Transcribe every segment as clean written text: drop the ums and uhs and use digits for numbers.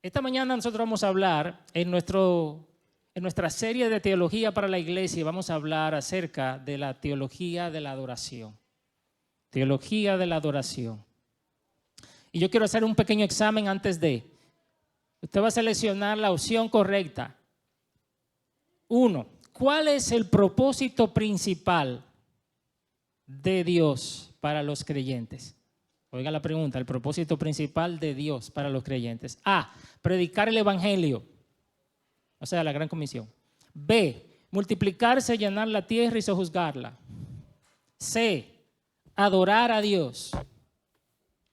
Esta mañana nosotros vamos a hablar en nuestra serie de teología para la iglesia, vamos a hablar acerca de la teología de la adoración. Teología de la adoración. Y yo quiero hacer un pequeño examen antes de. Usted va a seleccionar la opción correcta. 1. ¿Cuál es el propósito principal de Dios para los creyentes? Oiga la pregunta, el propósito principal de Dios para los creyentes. A, predicar el evangelio, o sea, la gran comisión. B, multiplicarse, llenar la tierra y sojuzgarla. C, adorar a Dios.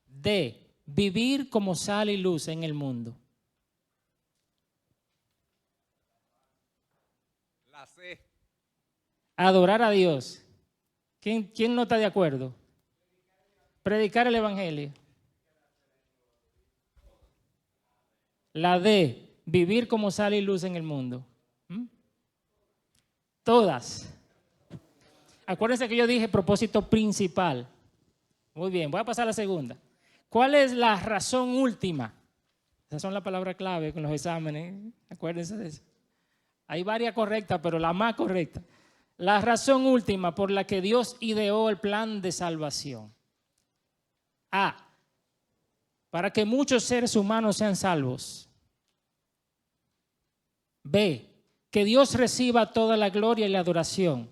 D, vivir como sal y luz en el mundo. La C. Adorar a Dios. ¿Quién no está de acuerdo? Predicar el evangelio. La D, vivir como sal y luz en el mundo. Todas. Acuérdense que yo dije propósito principal. Muy bien, voy a pasar a la segunda. ¿Cuál es la razón última? Esas son las palabras clave con los exámenes. Acuérdense de eso. Hay varias correctas, pero la más correcta. La razón última por la que Dios ideó el plan de salvación. A, para que muchos seres humanos sean salvos. B, que Dios reciba toda la gloria y la adoración.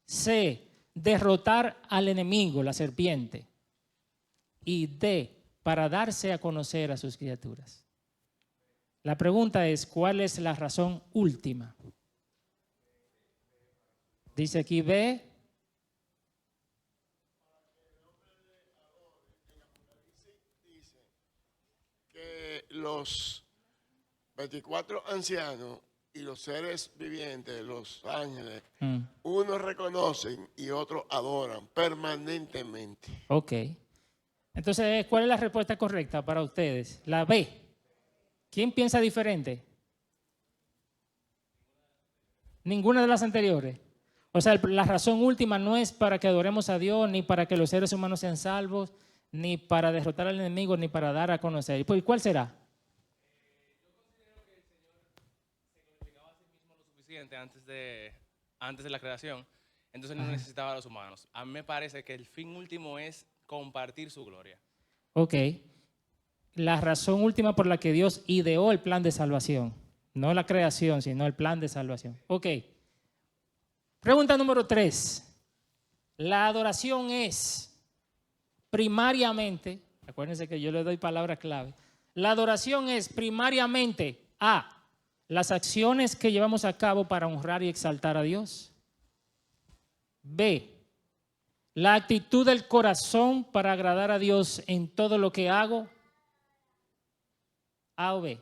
C, derrotar al enemigo, la serpiente. Y D, para darse a conocer a sus criaturas. La pregunta es, ¿cuál es la razón última? Dice aquí B. Que los 24 ancianos y los seres vivientes, los ángeles, unos reconocen y otros adoran permanentemente. Ok. Entonces, ¿cuál es la respuesta correcta para ustedes? La B. ¿Quién piensa diferente? Ninguna de las anteriores. O sea, la razón última no es para que adoremos a Dios, ni para que los seres humanos sean salvos, ni para derrotar al enemigo, ni para dar a conocer. ¿Y cuál será? Yo considero que el Señor se glorificaba a sí mismo lo suficiente antes de la creación, entonces no necesitaba a los humanos. A mí me parece que el fin último es compartir su gloria. Ok. La razón última por la que Dios ideó el plan de salvación. No la creación, sino el plan de salvación. Ok. Pregunta número 3. La adoración es primariamente, acuérdense que yo le doy palabra clave. La adoración es primariamente A, las acciones que llevamos a cabo para honrar y exaltar a Dios. B, la actitud del corazón para agradar a Dios en todo lo que hago. A o B.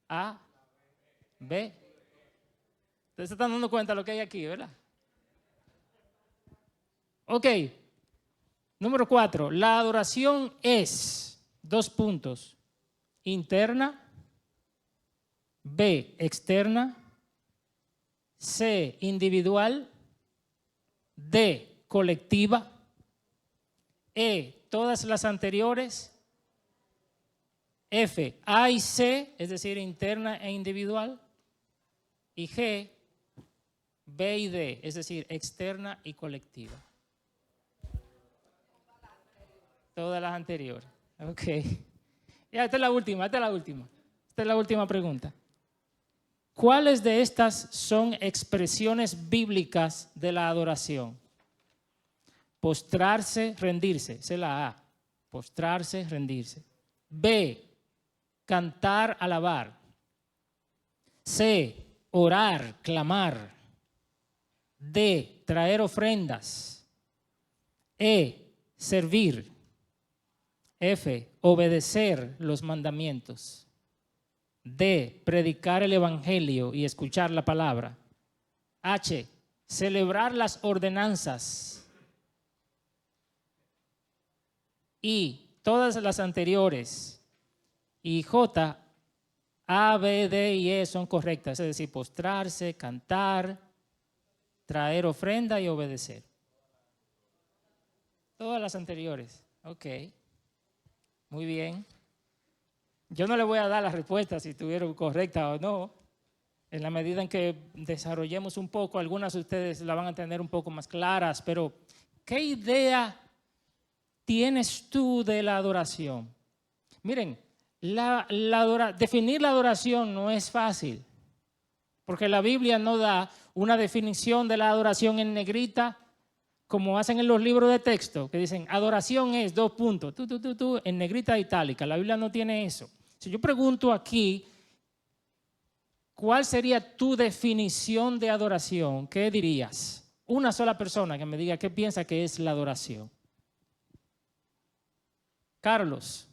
A, B. Ustedes se están dando cuenta de lo que hay aquí, ¿verdad? Ok. Número 4. La adoración es, 2 puntos, interna, B, externa, C, individual, D, colectiva, E, todas las anteriores, F, A y C, es decir, interna e individual, y G, B y D, es decir, externa y colectiva. Todas las anteriores. Ok. Ya, esta es la última. Esta es la última pregunta. ¿Cuáles de estas son expresiones bíblicas de la adoración? Postrarse, rendirse. Esa es la A. Postrarse, rendirse. B, cantar, alabar. C, orar, clamar. D, traer ofrendas. E, servir. F, obedecer los mandamientos. D, predicar el evangelio y escuchar la palabra. H, celebrar las ordenanzas. I, todas las anteriores. Y J, A, B, D y E son correctas, es decir, postrarse, cantar, traer ofrenda y obedecer. Todas las anteriores. Ok. Muy bien. Yo no le voy a dar la respuesta si estuvieron correcta o no. En la medida en que desarrollemos un poco, algunas de ustedes la van a tener un poco más claras, pero ¿qué idea tienes tú de la adoración? Miren, definir la adoración no es fácil, porque la Biblia no da una definición de la adoración en negrita, como hacen en los libros de texto, que dicen adoración es : en negrita itálica. La Biblia no tiene eso. Si yo pregunto aquí, ¿cuál sería tu definición de adoración? ¿Qué dirías? Una sola persona que me diga qué piensa que es la adoración. Carlos.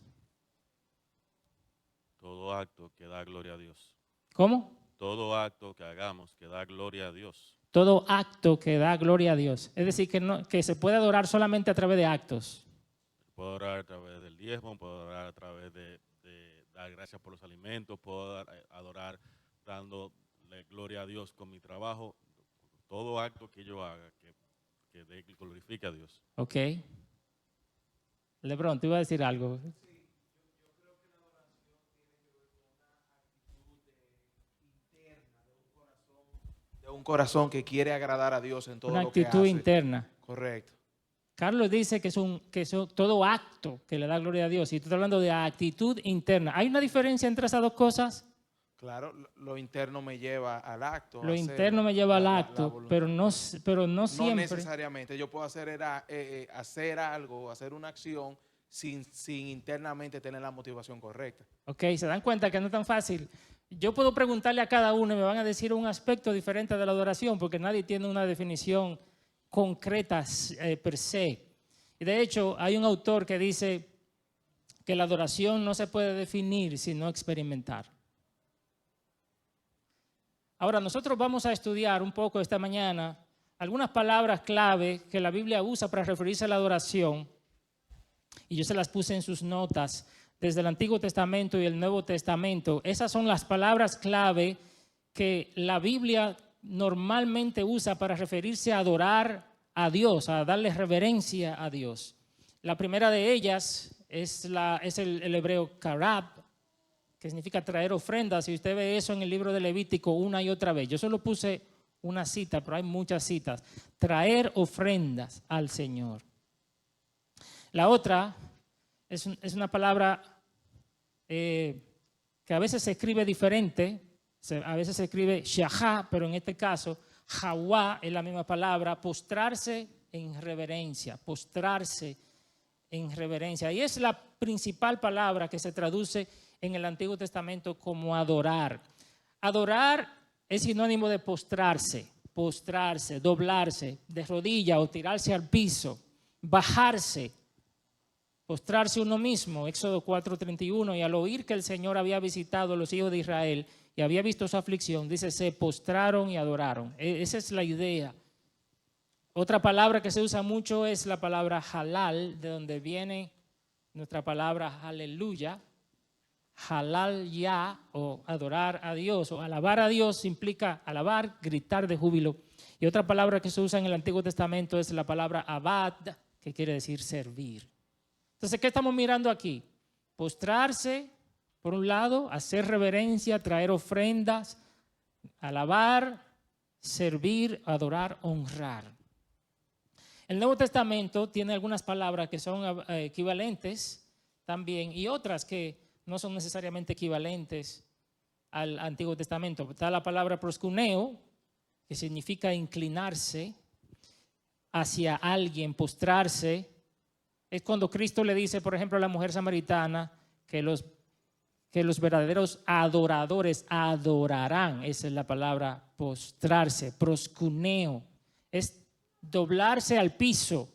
Todo acto que da gloria a Dios. ¿Cómo? Todo acto que hagamos que da gloria a Dios. Todo acto que da gloria a Dios. Es decir, que se puede adorar solamente a través de actos. Puedo adorar a través del diezmo, puedo adorar a través de dar gracias por los alimentos, puedo adorar dándole gloria a Dios con mi trabajo. Todo acto que yo haga que glorifique a Dios. Ok. Lebron, te iba a decir algo. De un corazón que quiere agradar a Dios en todo Una lo que hace. actitud interna. Correcto. Carlos dice que es todo acto que le da gloria a Dios. Y tú estás hablando de actitud interna. ¿Hay una diferencia entre esas dos cosas? Claro, lo interno me lleva al acto. Lo interno me lleva al acto, pero no siempre. No necesariamente. Yo puedo hacer algo, hacer una acción sin internamente tener la motivación correcta. Ok, se dan cuenta que no es tan fácil. Yo puedo preguntarle a cada uno y me van a decir un aspecto diferente de la adoración porque nadie tiene una definición concreta per se. Y de hecho, hay un autor que dice que la adoración no se puede definir sino experimentar. Ahora, nosotros vamos a estudiar un poco esta mañana algunas palabras clave que la Biblia usa para referirse a la adoración. Y yo se las puse en sus notas desde el Antiguo Testamento y el Nuevo Testamento. Esas son las palabras clave que la Biblia normalmente usa para referirse a adorar a Dios, a darle reverencia a Dios. La primera de ellas es el hebreo karab, que significa traer ofrendas. Y usted ve eso en el libro de Levítico una y otra vez. Yo solo puse una cita, pero hay muchas citas. Traer ofrendas al Señor. La otra es una palabra que a veces se escribe diferente. A veces se escribe shahá, pero en este caso, jawá es la misma palabra, postrarse en reverencia, postrarse en reverencia. Y es la principal palabra que se traduce en el Antiguo Testamento como adorar. Adorar es sinónimo de postrarse, doblarse de rodilla o tirarse al piso, bajarse, postrarse uno mismo, Éxodo 4:31, y al oír que el Señor había visitado a los hijos de Israel y había visto su aflicción, dice, se postraron y adoraron. Esa es la idea. Otra palabra que se usa mucho es la palabra halal, de donde viene nuestra palabra aleluya. Halal ya, o adorar a Dios, o alabar a Dios implica alabar, gritar de júbilo. Y otra palabra que se usa en el Antiguo Testamento es la palabra abad, que quiere decir servir. Entonces, ¿qué estamos mirando aquí? Postrarse, por un lado, hacer reverencia, traer ofrendas, alabar, servir, adorar, honrar. El Nuevo Testamento tiene algunas palabras que son equivalentes también y otras que no son necesariamente equivalentes al Antiguo Testamento. Está la palabra proskuneo, que significa inclinarse hacia alguien, postrarse. Es cuando Cristo le dice, por ejemplo, a la mujer samaritana que los verdaderos adoradores adorarán. Esa es la palabra postrarse, proskuneo. Es doblarse al piso,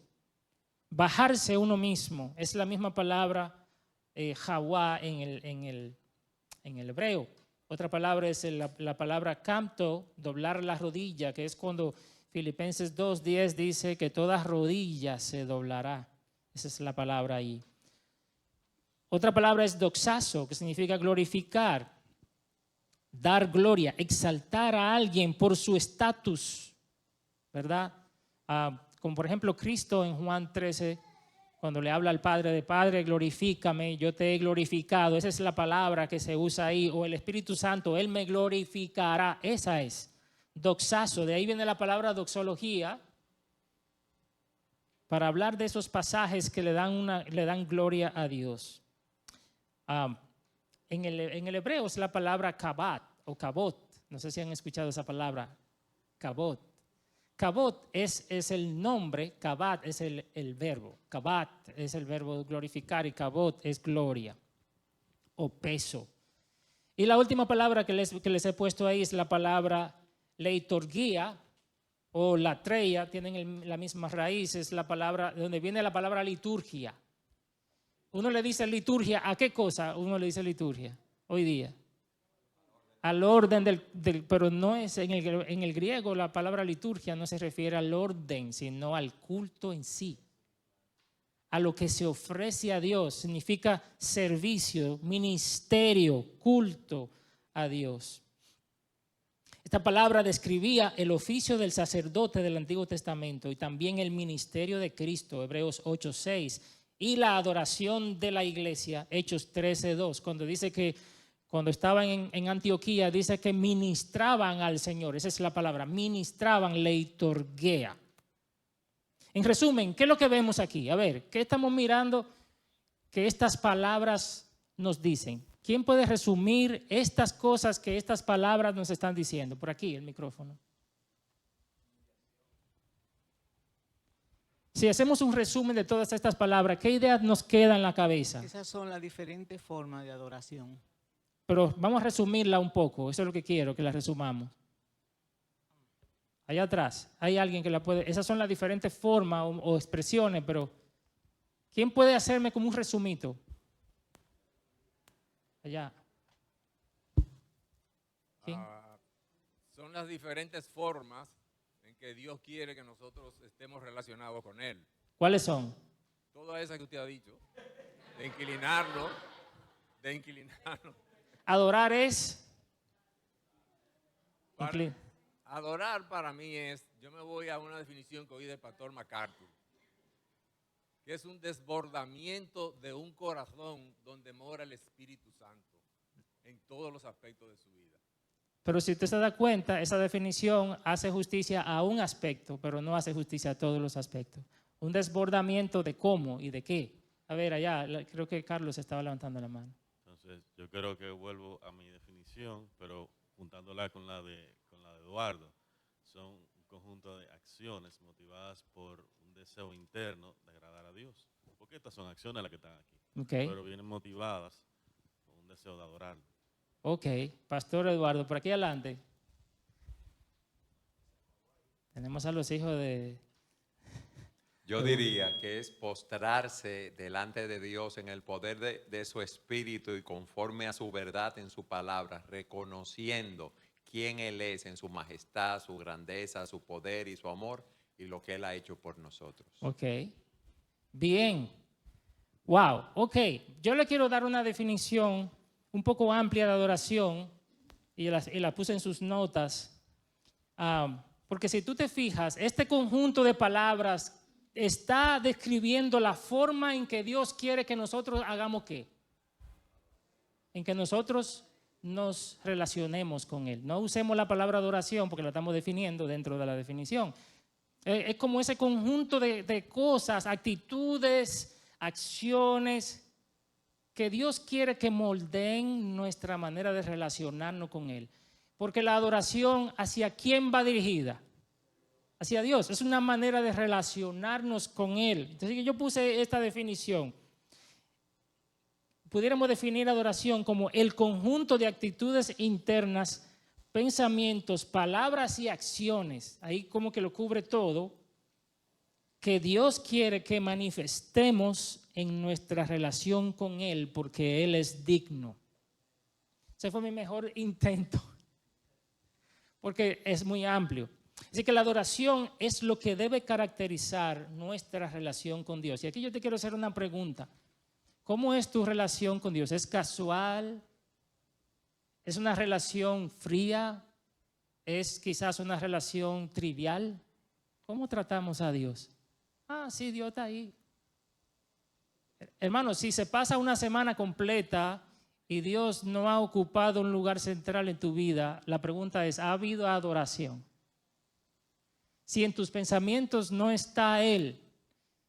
bajarse uno mismo. Es la misma palabra jawá en el hebreo. Otra palabra es la palabra camto, doblar la rodilla, que es cuando Filipenses 2:10 dice que toda rodilla se doblará. Esa es la palabra ahí. Otra palabra es doxazo, que significa glorificar, dar gloria, exaltar a alguien por su estatus, ¿verdad? Como por ejemplo Cristo en Juan 13, Cuando le habla al Padre de Padre, glorifícame, yo te he glorificado. Esa es la palabra que se usa ahí. O el Espíritu Santo, Él me glorificará. Esa es. Doxazo, de ahí viene la palabra doxología, para hablar de esos pasajes que le dan gloria a Dios. En el hebreo es la palabra kabat o kabot. No sé si han escuchado esa palabra, kabot. Kabot es el nombre, kabat es el verbo. Kabat es el verbo glorificar y kabot es gloria o peso. Y la última palabra que les he puesto ahí es la palabra leiturgia o latreia, tienen la misma raíz, es la palabra, de donde viene la palabra liturgia. Uno le dice liturgia, ¿a qué cosa uno le dice liturgia hoy día? Al orden pero no es en el griego la palabra liturgia no se refiere al orden, sino al culto en sí. A lo que se ofrece a Dios, significa servicio, ministerio, culto a Dios. Esta palabra describía el oficio del sacerdote del Antiguo Testamento y también el ministerio de Cristo, Hebreos 8:6, y la adoración de la iglesia, Hechos 13:2, cuando dice que cuando estaban en Antioquía, dice que ministraban al Señor. Esa es la palabra, ministraban, leiturgia. En resumen, ¿qué es lo que vemos aquí? A ver, ¿qué estamos mirando que estas palabras nos dicen? ¿Quién puede resumir estas cosas que estas palabras nos están diciendo? Por aquí, el micrófono. Si hacemos un resumen de todas estas palabras, ¿qué ideas nos quedan en la cabeza? Esas son las diferentes formas de adoración. Pero vamos a resumirla un poco, eso es lo que quiero, que la resumamos. Allá atrás, hay alguien que la puede, esas son las diferentes formas o expresiones, pero ¿quién puede hacerme como un resumito? Allá. ¿Quién? Son las diferentes formas en que Dios quiere que nosotros estemos relacionados con Él. ¿Cuáles son? Toda esa que usted ha dicho, de inclinarlo. Adorar es... Adorar para mí es, yo me voy a una definición que oí del pastor MacArthur, que es un desbordamiento de un corazón donde mora el Espíritu Santo en todos los aspectos de su vida. Pero si usted se da cuenta, esa definición hace justicia a un aspecto, pero no hace justicia a todos los aspectos. Un desbordamiento de cómo y de qué. A ver, allá, creo que Carlos estaba levantando la mano. Entonces, yo creo que vuelvo a mi definición, pero juntándola con la de Eduardo, son un conjunto de acciones motivadas por un deseo interno de agradar a Dios. Porque estas son acciones las que están aquí, Okay. pero vienen motivadas por un deseo de adorarlo. Ok, Pastor Eduardo, por aquí adelante. Tenemos a los hijos de... Yo diría que es postrarse delante de Dios en el poder de su Espíritu y conforme a su verdad en su palabra, reconociendo quién Él es en su majestad, su grandeza, su poder y su amor y lo que Él ha hecho por nosotros. Ok, bien. Wow, ok. Yo le quiero dar una definición un poco amplia de adoración y la puse en sus notas. Porque si tú te fijas, este conjunto de palabras está describiendo la forma en que Dios quiere que nosotros hagamos ¿qué? En que nosotros nos relacionemos con Él. No usemos la palabra adoración porque la estamos definiendo dentro de la definición. Es como ese conjunto de cosas, actitudes, acciones que Dios quiere que moldeen nuestra manera de relacionarnos con Él. Porque la adoración, ¿hacia quién va dirigida? Hacia Dios. Es una manera de relacionarnos con Él. Entonces yo puse esta definición. Pudiéramos definir adoración como el conjunto de actitudes internas, pensamientos, palabras y acciones, ahí como que lo cubre todo, que Dios quiere que manifestemos en nuestra relación con Él porque Él es digno. Ese fue mi mejor intento, porque es muy amplio. Así que la adoración es lo que debe caracterizar nuestra relación con Dios. Y aquí yo te quiero hacer una pregunta. ¿Cómo es tu relación con Dios? ¿Es casual? ¿Es una relación fría? ¿Es quizás una relación trivial? ¿Cómo tratamos a Dios? Ah, sí, Dios está ahí. Hermano, si se pasa una semana completa y Dios no ha ocupado un lugar central en tu vida, la pregunta es, ¿ha habido adoración? Si en tus pensamientos no está Él,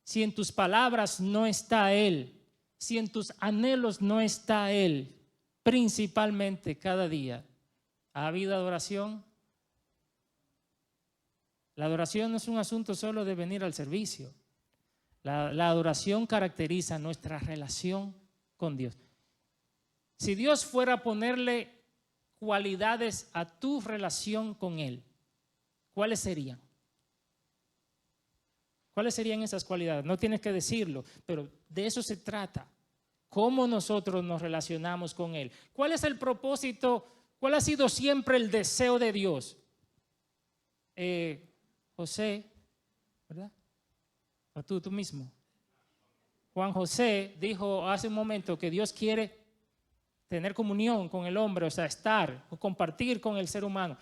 si en tus palabras no está Él, si en tus anhelos no está Él, principalmente cada día, ¿ha habido adoración? La adoración no es un asunto solo de venir al servicio. La adoración caracteriza nuestra relación con Dios. Si Dios fuera a ponerle cualidades a tu relación con Él, ¿cuáles serían? ¿Cuáles serían esas cualidades? No tienes que decirlo, pero de eso se trata. ¿Cómo nosotros nos relacionamos con Él? ¿Cuál es el propósito? ¿Cuál ha sido siempre el deseo de Dios? José, ¿verdad? O tú mismo. Juan José dijo hace un momento que Dios quiere tener comunión con el hombre, o sea, estar o compartir con el ser humano.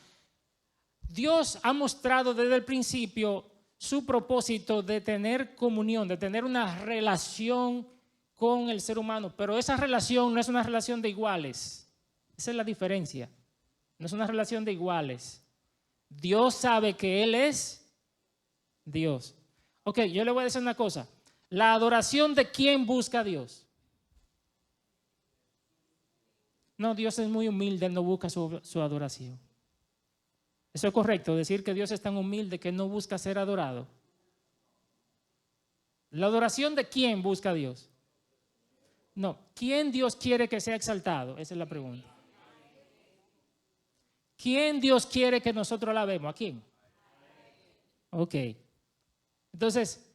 Dios ha mostrado desde el principio su propósito de tener comunión, de tener una relación con el ser humano, pero esa relación no es una relación de iguales. Esa es la diferencia. No es una relación de iguales. Dios sabe que Él es Dios. Ok, yo le voy a decir una cosa. ¿La adoración de quién busca a Dios? No, Dios es muy humilde, Él no busca su adoración. ¿Eso es correcto? Decir que Dios es tan humilde que Él no busca ser adorado. ¿La adoración de quién busca a Dios? No, ¿quién Dios quiere que sea exaltado? Esa es la pregunta. ¿Quién Dios quiere que nosotros alabemos? ¿A quién? Ok. Entonces,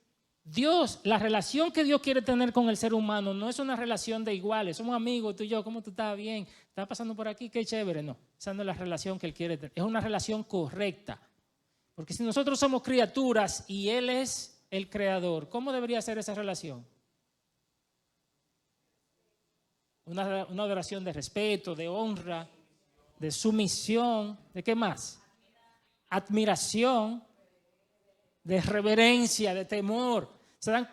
Dios, la relación que Dios quiere tener con el ser humano no es una relación de iguales. Somos amigos, tú y yo, ¿cómo tú estás? Bien, ¿estás pasando por aquí? Qué chévere. No, esa no es la relación que Él quiere tener. Es una relación correcta. Porque si nosotros somos criaturas y Él es el creador, ¿cómo debería ser esa relación? Una adoración de respeto, de honra, de sumisión, ¿de qué más? Admiración, de reverencia, de temor,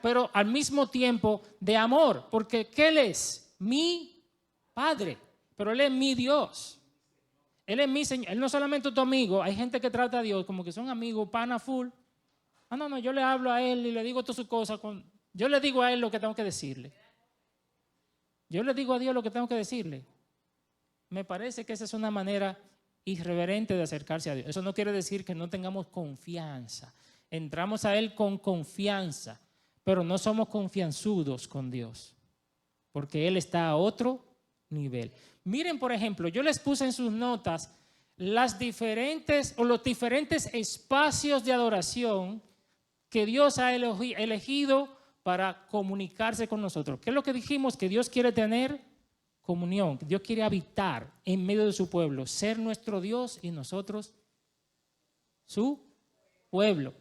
pero al mismo tiempo de amor, porque ¿qué Él es? Mi Padre, pero Él es mi Dios. Él es mi Señor. Él no es solamente tu amigo. Hay gente que trata a Dios como que son amigos, pana full. Ah, no, yo le hablo a Él y le digo todas sus cosas. Yo le digo a Él lo que tengo que decirle. Yo le digo a Dios lo que tengo que decirle. Me parece que esa es una manera irreverente de acercarse a Dios. Eso no quiere decir que no tengamos confianza. Entramos a Él con confianza, pero no somos confianzudos con Dios, porque Él está a otro nivel. Miren, por ejemplo, yo les puse en sus notas los diferentes espacios de adoración que Dios ha elegido para comunicarse con nosotros. ¿Qué es lo que dijimos? Que Dios quiere tener comunión, que Dios quiere habitar en medio de su pueblo, ser nuestro Dios y nosotros su pueblo.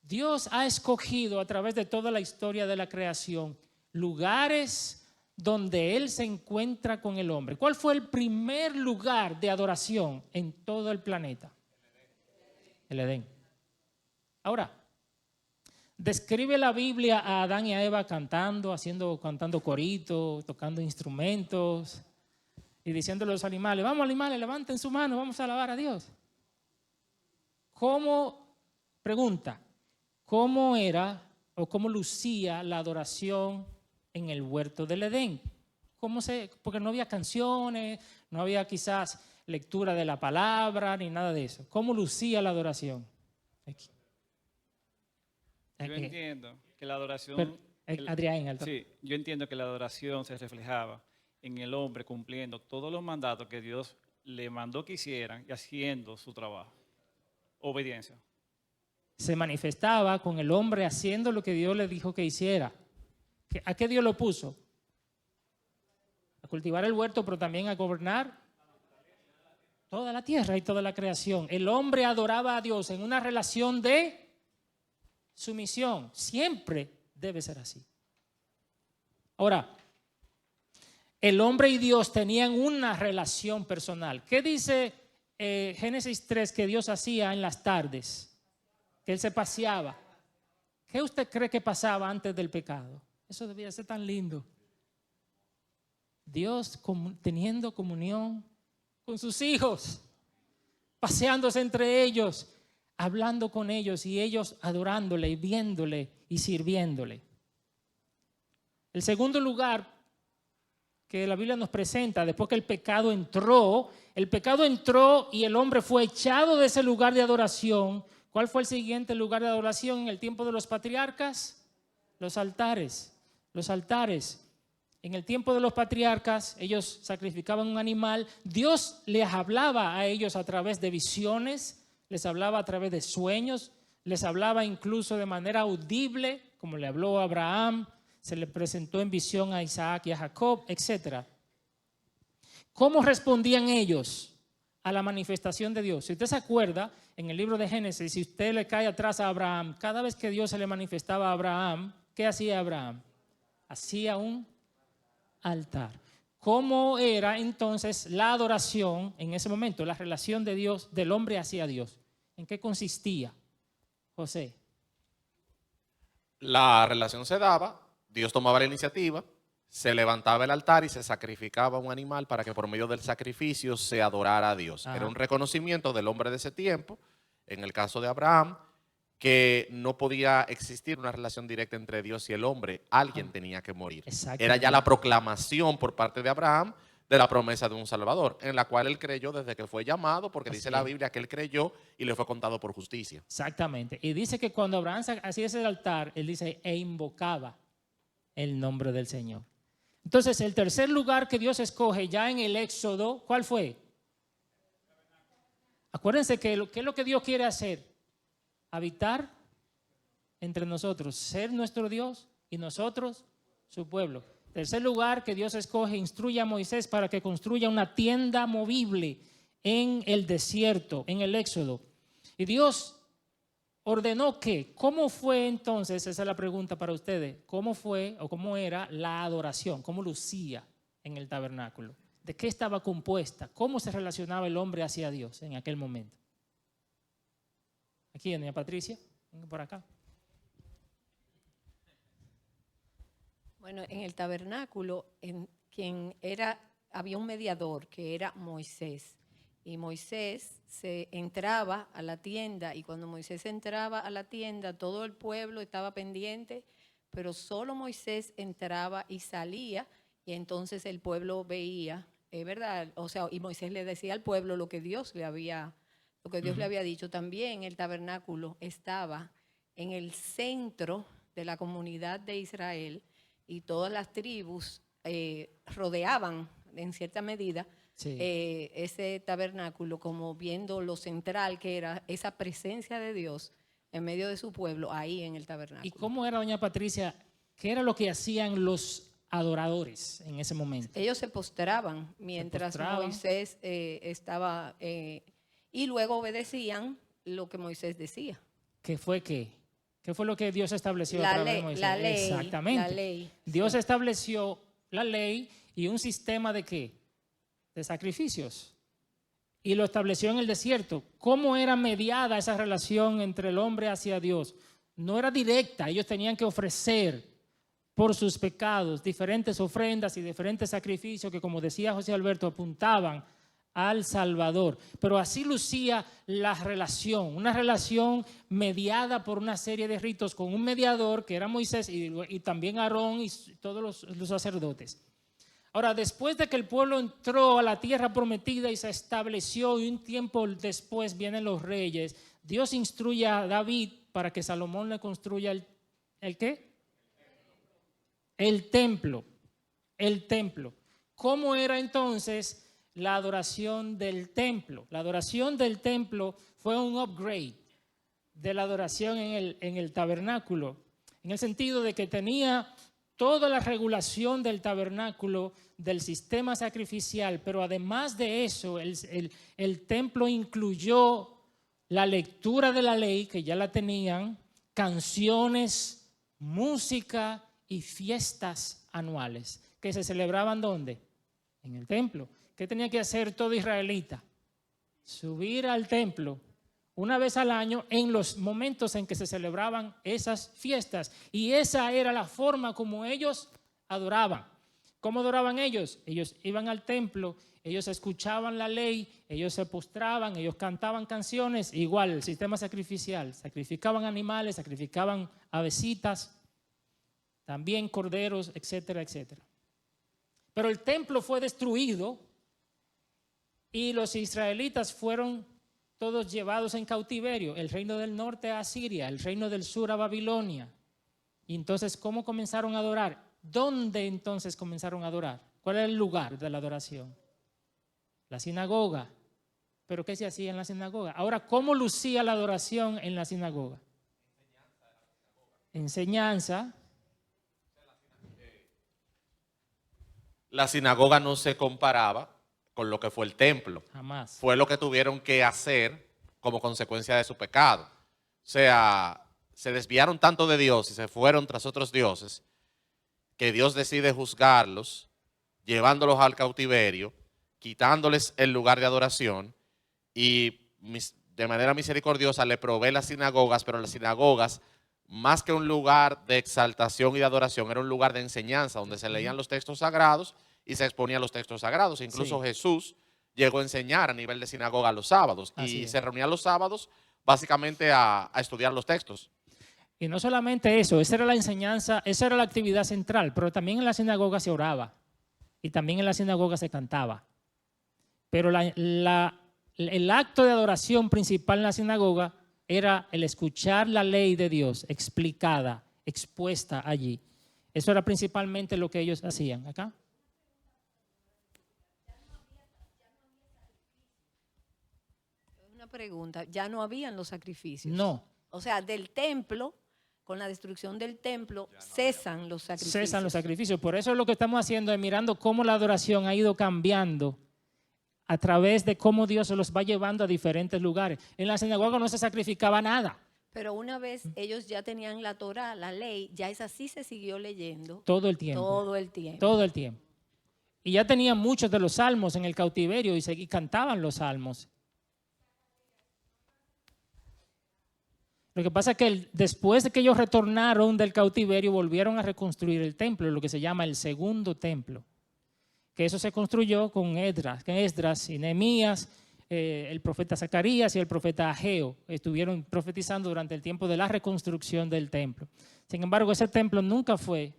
Dios ha escogido a través de toda la historia de la creación lugares donde Él se encuentra con el hombre. ¿Cuál fue el primer lugar de adoración en todo el planeta? El Edén. Ahora, describe la Biblia a Adán y a Eva cantando coritos, tocando instrumentos y diciéndole a los animales, vamos animales, levanten su mano, vamos a alabar a Dios. ¿Cómo era o cómo lucía la adoración en el huerto del Edén? Porque no había canciones, no había quizás lectura de la palabra ni nada de eso. ¿Cómo lucía la adoración? Aquí. Yo entiendo que la adoración... Adrián, sí, yo entiendo que la adoración se reflejaba en el hombre cumpliendo todos los mandatos que Dios le mandó que hicieran y haciendo su trabajo. Obediencia. Se manifestaba con el hombre haciendo lo que Dios le dijo que hiciera. ¿A qué Dios lo puso? A cultivar el huerto, pero también a gobernar toda la tierra y toda la creación. El hombre adoraba a Dios en una relación de sumisión. Siempre debe ser así. Ahora, el hombre y Dios tenían una relación personal. ¿Qué dice Génesis 3 que Dios hacía en las tardes? Que Él se paseaba. ¿Qué usted cree que pasaba antes del pecado? Eso debía ser tan lindo. Dios teniendo comunión con sus hijos, paseándose entre ellos, hablando con ellos y ellos adorándole y viéndole y sirviéndole. El segundo lugar que la Biblia nos presenta, después que el pecado entró y el hombre fue echado de ese lugar de adoración. ¿Cuál fue el siguiente lugar de adoración en el tiempo de los patriarcas? Los altares. Los altares. En el tiempo de los patriarcas, ellos sacrificaban un animal. Dios les hablaba a ellos a través de visiones, les hablaba a través de sueños, les hablaba incluso de manera audible, como le habló a Abraham, se le presentó en visión a Isaac y a Jacob, etc. ¿Cómo respondían ellos a la manifestación de Dios? Si usted se acuerda, en el libro de Génesis, si usted le cae atrás a Abraham, cada vez que Dios se le manifestaba a Abraham, ¿qué hacía Abraham? Hacía un altar. ¿Cómo era entonces la adoración en ese momento, la relación de Dios, del hombre hacia Dios? ¿En qué consistía, José? La relación se daba, Dios tomaba la iniciativa, se levantaba el altar y se sacrificaba un animal para que por medio del sacrificio se adorara a Dios. Era un reconocimiento del hombre de ese tiempo, en el caso de Abraham, que no podía existir una relación directa entre Dios y el hombre. Alguien tenía que morir. Era ya la proclamación por parte de Abraham de la promesa de un Salvador, en la cual él creyó desde que fue llamado, porque dice la Biblia que él creyó y le fue contado por justicia. Exactamente. Y dice que cuando Abraham hacía ese altar, él dice, e invocaba el nombre del Señor. Entonces, el tercer lugar que Dios escoge ya en el Éxodo, ¿cuál fue? Acuérdense que ¿qué es lo que Dios quiere hacer? Habitar entre nosotros, ser nuestro Dios y nosotros su pueblo. Tercer lugar que Dios escoge, instruye a Moisés para que construya una tienda movible en el desierto, en el Éxodo. Y Dios ordenó que, ¿cómo fue entonces? Esa es la pregunta para ustedes. ¿Cómo fue o cómo era la adoración? ¿Cómo lucía en el tabernáculo? ¿De qué estaba compuesta? ¿Cómo se relacionaba el hombre hacia Dios en aquel momento? Aquí, doña Patricia, venga por acá. Bueno, en el tabernáculo, había un mediador que era Moisés. Y Moisés se entraba a la tienda, y cuando Moisés entraba a la tienda, todo el pueblo estaba pendiente, pero solo Moisés entraba y salía, y entonces el pueblo veía, ¿verdad? O sea, y Moisés le decía al pueblo lo que Dios le había dicho. También el tabernáculo estaba en el centro de la comunidad de Israel, y todas las tribus rodeaban en cierta medida ese tabernáculo, como viendo lo central que era esa presencia de Dios en medio de su pueblo ahí en el tabernáculo. ¿Y cómo era, doña Patricia? ¿Qué era lo que hacían los adoradores en ese momento? Ellos se postraban mientras Moisés estaba y luego obedecían lo que Moisés decía. ¿Qué fue qué? ¿Qué fue lo que Dios estableció a través de Moisés? La ley. Exactamente. La ley. Dios estableció la ley y un sistema de ¿qué? De sacrificios. Y lo estableció en el desierto. ¿Cómo era mediada esa relación entre el hombre hacia Dios? No era directa. Ellos tenían que ofrecer por sus pecados diferentes ofrendas y diferentes sacrificios que, como decía José Alberto, apuntaban al Salvador. Pero así lucía la relación, una relación mediada por una serie de ritos con un mediador que era Moisés y también Aarón y todos los sacerdotes. Ahora, después de que el pueblo entró a la tierra prometida y se estableció, y un tiempo después vienen los reyes, Dios instruye a David para que Salomón le construya ¿el qué? El templo. El templo. ¿Cómo era entonces la adoración del templo? La adoración del templo fue un upgrade de la adoración en el tabernáculo, en el sentido de que tenía toda la regulación del tabernáculo, del sistema sacrificial, pero además de eso, el templo incluyó la lectura de la ley, que ya la tenían, canciones, música y fiestas anuales, que se celebraban ¿dónde? En el templo. ¿Qué tenía que hacer todo israelita? Subir al templo una vez al año en los momentos en que se celebraban esas fiestas. Y esa era la forma como ellos adoraban. ¿Cómo adoraban ellos? Ellos iban al templo, ellos escuchaban la ley, ellos se postraban, ellos cantaban canciones, igual el sistema sacrificial, sacrificaban animales, sacrificaban avecitas, también corderos, etcétera, etcétera. Pero el templo fue destruido y los israelitas fueron todos llevados en cautiverio, el reino del norte a Asiria, el reino del sur a Babilonia. Y entonces, ¿cómo comenzaron a adorar? ¿Dónde entonces comenzaron a adorar? ¿Cuál era el lugar de la adoración? La sinagoga. ¿Pero qué se hacía en la sinagoga? Ahora, ¿cómo lucía la adoración en la sinagoga? Enseñanza. La sinagoga no se comparaba con lo que fue el templo. Jamás. Fue lo que tuvieron que hacer como consecuencia de su pecado. O sea, se desviaron tanto de Dios y se fueron tras otros dioses que Dios decide juzgarlos, llevándolos al cautiverio, quitándoles el lugar de adoración y de manera misericordiosa le provee las sinagogas, pero las sinagogas, más que un lugar de exaltación y de adoración, era un lugar de enseñanza donde se leían los textos sagrados y se exponían los textos sagrados. Incluso Jesús llegó a enseñar a nivel de sinagoga los sábados y se reunían los sábados básicamente a estudiar los textos. Y no solamente eso, esa era la enseñanza, esa era la actividad central, pero también en la sinagoga se oraba y también en la sinagoga se cantaba. Pero el acto de adoración principal en la sinagoga era el escuchar la ley de Dios explicada, expuesta allí. Eso era principalmente lo que ellos hacían. ¿Acá? Una pregunta, ¿ya no habían los sacrificios? No. O sea, del templo, con la destrucción del templo, cesan los sacrificios. Cesan los sacrificios. Por eso lo que estamos haciendo es mirando cómo la adoración ha ido cambiando a través de cómo Dios se los va llevando a diferentes lugares. En la sinagoga no se sacrificaba nada. Pero una vez ellos ya tenían la Torá, la ley, ya esa sí se siguió leyendo. Todo el tiempo. Todo el tiempo. Todo el tiempo. Y ya tenían muchos de los salmos en el cautiverio y cantaban los salmos. Lo que pasa es que después de que ellos retornaron del cautiverio, volvieron a reconstruir el templo, lo que se llama el segundo templo. Que eso se construyó con Esdras y Nehemías, el profeta Zacarías y el profeta Ageo. Estuvieron profetizando durante el tiempo de la reconstrucción del templo. Sin embargo, ese templo nunca fue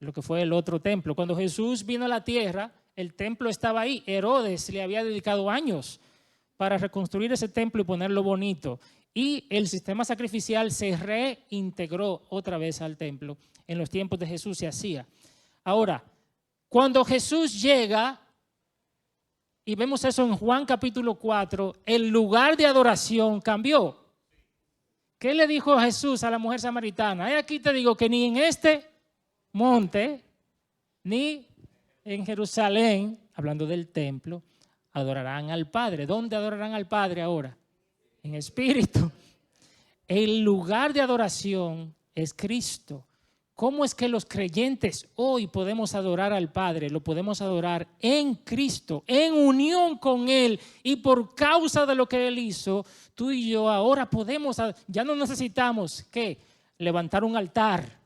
lo que fue el otro templo. Cuando Jesús vino a la tierra, el templo estaba ahí. Herodes le había dedicado años para reconstruir ese templo y ponerlo bonito. Y el sistema sacrificial se reintegró otra vez al templo. En los tiempos de Jesús se hacía. Ahora, cuando Jesús llega, y vemos eso en Juan capítulo 4, el lugar de adoración cambió. ¿Qué le dijo Jesús a la mujer samaritana? Aquí te digo que ni en este monte, ni en Jerusalén, hablando del templo, adorarán al Padre. ¿Dónde adorarán al Padre ahora? En espíritu. El lugar de adoración es Cristo. ¿Cómo es que los creyentes hoy podemos adorar al Padre? Lo podemos adorar en Cristo, en unión con Él, y por causa de lo que Él hizo, tú y yo ahora podemos, ya no necesitamos ¿qué? Levantar un altar,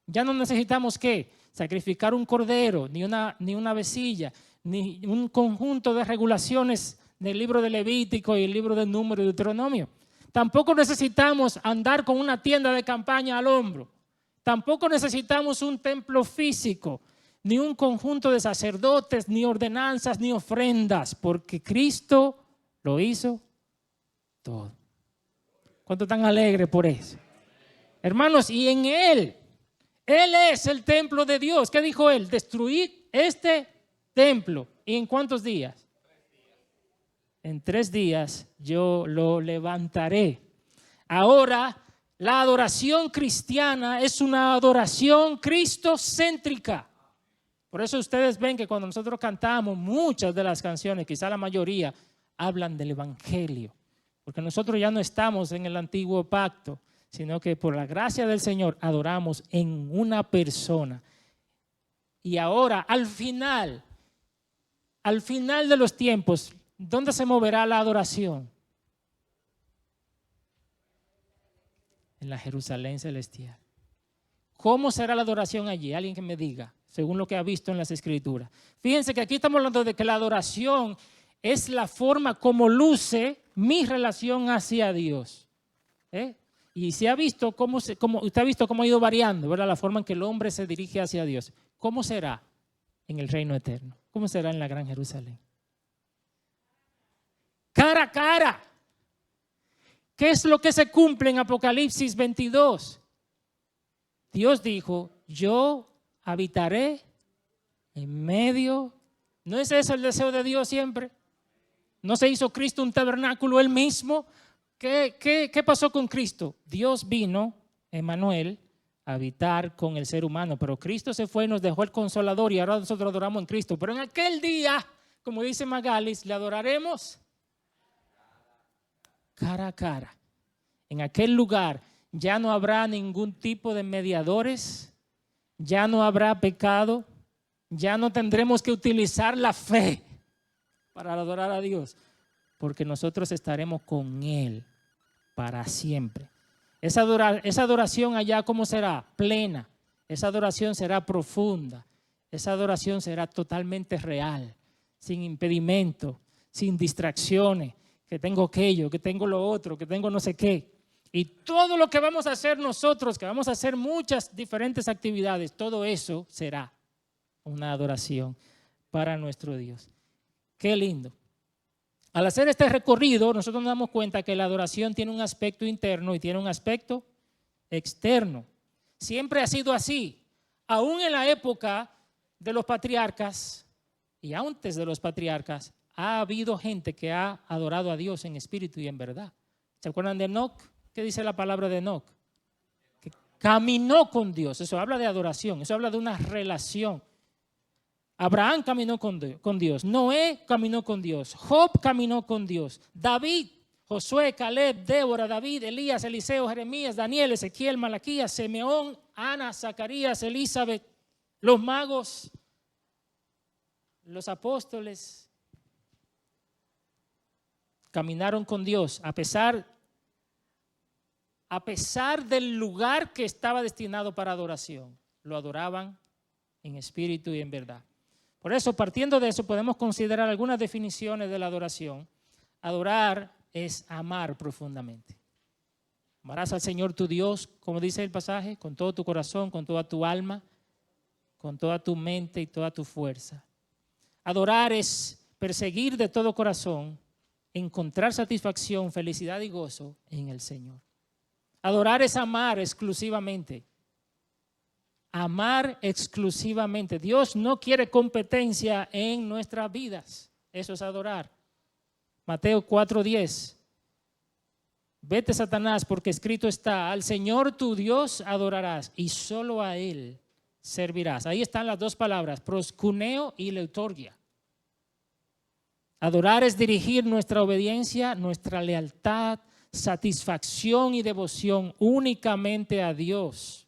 ya no necesitamos ¿qué? Sacrificar un cordero, ni una vecilla, ni un conjunto de regulaciones del libro de Levítico y el libro de Número y Deuteronomio. Tampoco necesitamos andar con una tienda de campaña al hombro. Tampoco necesitamos un templo físico, ni un conjunto de sacerdotes, ni ordenanzas, ni ofrendas, porque Cristo lo hizo todo. ¿Cuánto tan alegre por eso? Hermanos, y en Él es el templo de Dios. ¿Qué dijo Él? Destruid este templo. ¿Y en cuántos días? En 3 días yo lo levantaré. Ahora, la adoración cristiana es una adoración cristocéntrica. Por eso ustedes ven que cuando nosotros cantamos, muchas de las canciones, quizá la mayoría, hablan del Evangelio. Porque nosotros ya no estamos en el antiguo pacto, sino que por la gracia del Señor adoramos en una persona. Y ahora, al final de los tiempos, ¿dónde se moverá la adoración? En la Jerusalén celestial. ¿Cómo será la adoración allí? Alguien que me diga, según lo que ha visto en las Escrituras. Fíjense que aquí estamos hablando de que la adoración es la forma como luce mi relación hacia Dios. Y se ha visto usted ha visto cómo ha ido variando, ¿verdad? La forma en que el hombre se dirige hacia Dios. ¿Cómo será en el reino eterno? ¿Cómo será en la Gran Jerusalén? Cara a cara. ¿Qué es lo que se cumple en Apocalipsis 22? Dios dijo, yo habitaré en medio. ¿No es ese el deseo de Dios siempre? ¿No se hizo Cristo un tabernáculo él mismo? ¿Qué pasó con Cristo? Dios vino, Emmanuel, a habitar con el ser humano, pero Cristo se fue y nos dejó el Consolador y ahora nosotros adoramos en Cristo. Pero en aquel día, como dice Magalis, le adoraremos cara a cara. En aquel lugar ya no habrá ningún tipo de mediadores, ya no habrá pecado, ya no tendremos que utilizar la fe para adorar a Dios, porque nosotros estaremos con Él para siempre. Esa adoración allá, ¿cómo será? Plena. Esa adoración será profunda. Esa adoración será totalmente real, sin impedimento, sin distracciones, que tengo aquello, que tengo lo otro, que tengo no sé qué. Y todo lo que vamos a hacer nosotros, que vamos a hacer muchas diferentes actividades, todo eso será una adoración para nuestro Dios. Qué lindo. Al hacer este recorrido, nosotros nos damos cuenta que la adoración tiene un aspecto interno y tiene un aspecto externo. Siempre ha sido así. Aún en la época de los patriarcas y antes de los patriarcas, ha habido gente que ha adorado a Dios en espíritu y en verdad. ¿Se acuerdan de Enoc? ¿Qué dice la palabra de Enoc? Que caminó con Dios. Eso habla de adoración, eso habla de una relación. Abraham caminó con Dios, Noé caminó con Dios, Job caminó con Dios, David, Josué, Caleb, Débora, David, Elías, Eliseo, Jeremías, Daniel, Ezequiel, Malaquías, Simeón, Ana, Zacarías, Elizabeth, los magos, los apóstoles, caminaron con Dios a pesar del lugar que estaba destinado para adoración. Lo adoraban en espíritu y en verdad. Por eso, partiendo de eso, podemos considerar algunas definiciones de la adoración. Adorar es amar profundamente. Amarás al Señor tu Dios, como dice el pasaje, con todo tu corazón, con toda tu alma, con toda tu mente y toda tu fuerza. Adorar es perseguir de todo corazón, encontrar satisfacción, felicidad y gozo en el Señor. Adorar es amar exclusivamente. Amar exclusivamente. Dios no quiere competencia en nuestras vidas. Eso es adorar. Mateo 4:10. Vete, Satanás, porque escrito está, al Señor tu Dios adorarás y solo a Él servirás. Ahí están las dos palabras, proskuneo y liturgia. Adorar es dirigir nuestra obediencia, nuestra lealtad, satisfacción y devoción únicamente a Dios.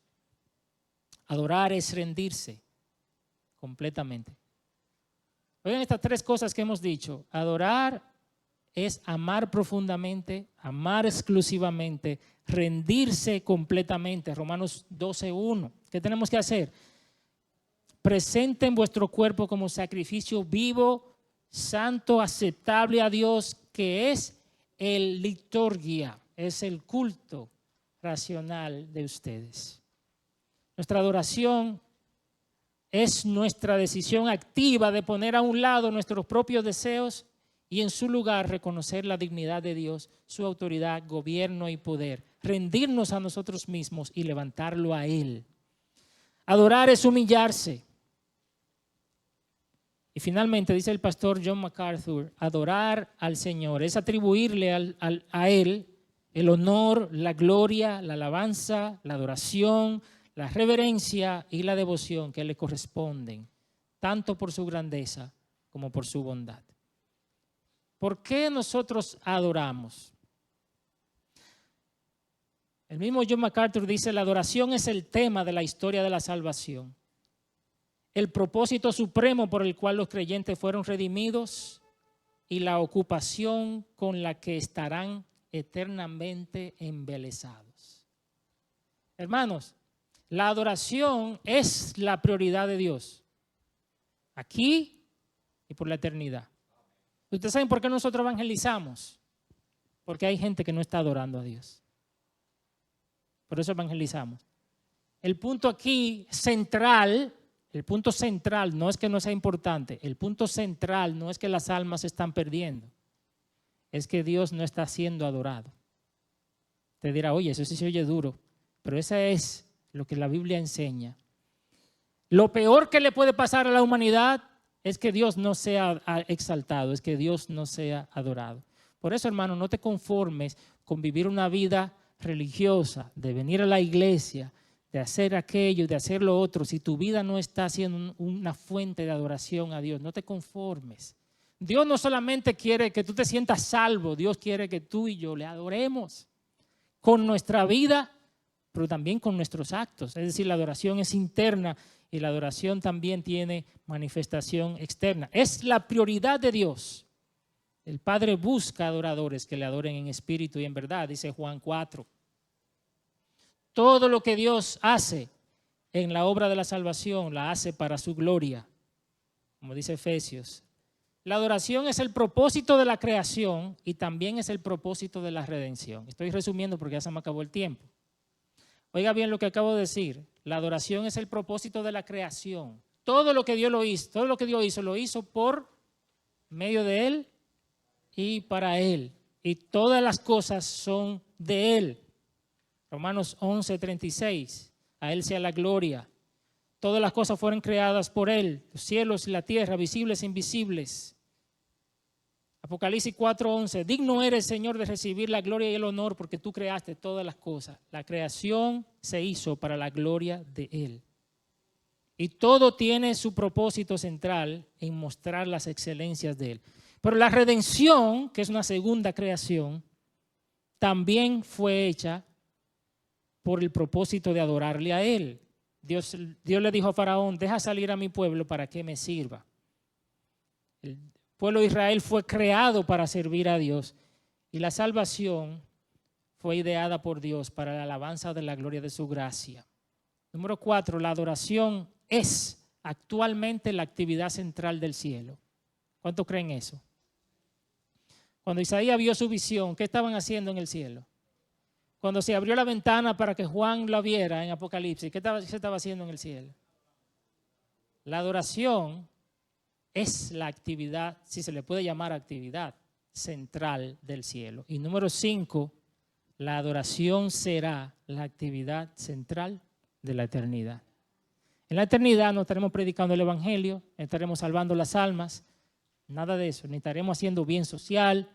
Adorar es rendirse completamente. Oigan estas tres cosas que hemos dicho. Adorar es amar profundamente, amar exclusivamente, rendirse completamente. Romanos 12:1. ¿Qué tenemos que hacer? Presenten vuestro cuerpo como sacrificio vivo, santo, aceptable a Dios, que es el liturgia, es el culto racional de ustedes. Nuestra adoración es nuestra decisión activa de poner a un lado nuestros propios deseos y en su lugar reconocer la dignidad de Dios, su autoridad, gobierno y poder, rendirnos a nosotros mismos y levantarlo a Él. Adorar es humillarse. Y finalmente, dice el pastor John MacArthur, adorar al Señor es atribuirle a Él el honor, la gloria, la alabanza, la adoración, la reverencia y la devoción que le corresponden, tanto por su grandeza como por su bondad. ¿Por qué nosotros adoramos? El mismo John MacArthur dice, la adoración es el tema de la historia de la salvación, el propósito supremo por el cual los creyentes fueron redimidos y la ocupación con la que estarán eternamente embelesados. Hermanos, la adoración es la prioridad de Dios, aquí y por la eternidad. ¿Ustedes saben por qué nosotros evangelizamos? Porque hay gente que no está adorando a Dios. Por eso evangelizamos. El punto aquí central, el punto central no es que no sea importante, el punto central no es que las almas se están perdiendo, es que Dios no está siendo adorado. Te dirá, oye, eso sí se oye duro, pero eso es lo que la Biblia enseña. Lo peor que le puede pasar a la humanidad es que Dios no sea exaltado, es que Dios no sea adorado. Por eso, hermano, no te conformes con vivir una vida religiosa, de venir a la iglesia, de hacer aquello, de hacer lo otro. Si tu vida no está siendo una fuente de adoración a Dios, no te conformes. Dios no solamente quiere que tú te sientas salvo, Dios quiere que tú y yo le adoremos con nuestra vida, pero también con nuestros actos. Es decir, la adoración es interna y la adoración también tiene manifestación externa. Es la prioridad de Dios. El Padre busca adoradores que le adoren en espíritu y en verdad, dice Juan 4. Todo lo que Dios hace en la obra de la salvación, la hace para su gloria, como dice Efesios. La adoración es el propósito de la creación y también es el propósito de la redención. Estoy resumiendo porque ya se me acabó el tiempo. Oiga bien lo que acabo de decir. La adoración es el propósito de la creación. Todo lo que Dios lo hizo por medio de Él y para Él. Y todas las cosas son de Él. Romanos 11:36. A Él sea la gloria. Todas las cosas fueron creadas por Él, los cielos y la tierra, visibles e invisibles. Apocalipsis 4:11. Digno eres, Señor, de recibir la gloria y el honor porque tú creaste todas las cosas. La creación se hizo para la gloria de Él. Y todo tiene su propósito central en mostrar las excelencias de Él. Pero la redención, que es una segunda creación, también fue hecha por el propósito de adorarle a Él. Dios le dijo a Faraón, deja salir a mi pueblo para que me sirva. El pueblo de Israel fue creado para servir a Dios y la salvación fue ideada por Dios para la alabanza de la gloria de su gracia. Número 4, la adoración es actualmente la actividad central del cielo. ¿Cuántos creen eso? Cuando Isaías vio su visión, ¿qué estaban haciendo en el cielo? Cuando se abrió la ventana para que Juan lo viera en Apocalipsis, ¿qué se estaba haciendo en el cielo? La adoración es la actividad, si se le puede llamar actividad, central del cielo. Y número 5, la adoración será la actividad central de la eternidad. En la eternidad no estaremos predicando el evangelio, estaremos salvando las almas, nada de eso, ni estaremos haciendo bien social.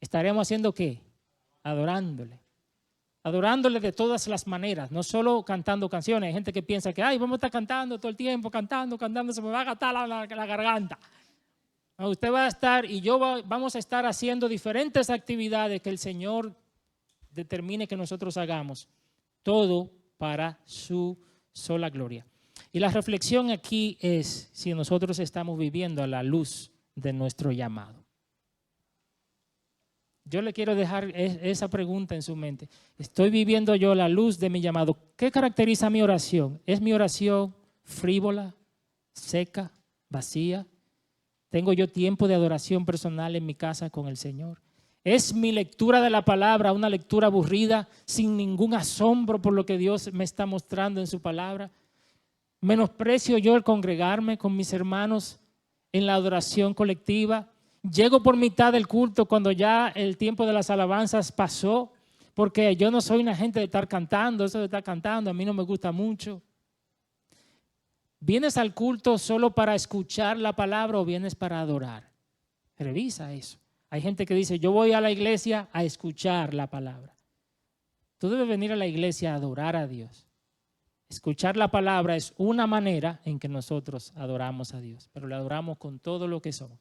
¿Estaremos haciendo qué? Adorándole. Adorándole de todas las maneras, no solo cantando canciones. Hay gente que piensa que ay, vamos a estar cantando todo el tiempo, cantando, se me va a gastar la garganta. No, usted va a estar y yo vamos a estar haciendo diferentes actividades que el Señor determine que nosotros hagamos. Todo para su sola gloria. Y la reflexión aquí es si nosotros estamos viviendo a la luz de nuestro llamado. Yo le quiero dejar esa pregunta en su mente. ¿Estoy viviendo yo la luz de mi llamado? ¿Qué caracteriza mi oración? ¿Es mi oración frívola, seca, vacía? ¿Tengo yo tiempo de adoración personal en mi casa con el Señor? ¿Es mi lectura de la palabra una lectura aburrida, sin ningún asombro por lo que Dios me está mostrando en su palabra? ¿Menosprecio yo el congregarme con mis hermanos en la adoración colectiva? Llego por mitad del culto cuando ya el tiempo de las alabanzas pasó, porque yo no soy una gente de estar cantando, eso de estar cantando a mí no me gusta mucho. ¿Vienes al culto solo para escuchar la palabra o vienes para adorar? Revisa eso. Hay gente que dice, yo voy a la iglesia a escuchar la palabra. Tú debes venir a la iglesia a adorar a Dios. Escuchar la palabra es una manera en que nosotros adoramos a Dios, pero le adoramos con todo lo que somos.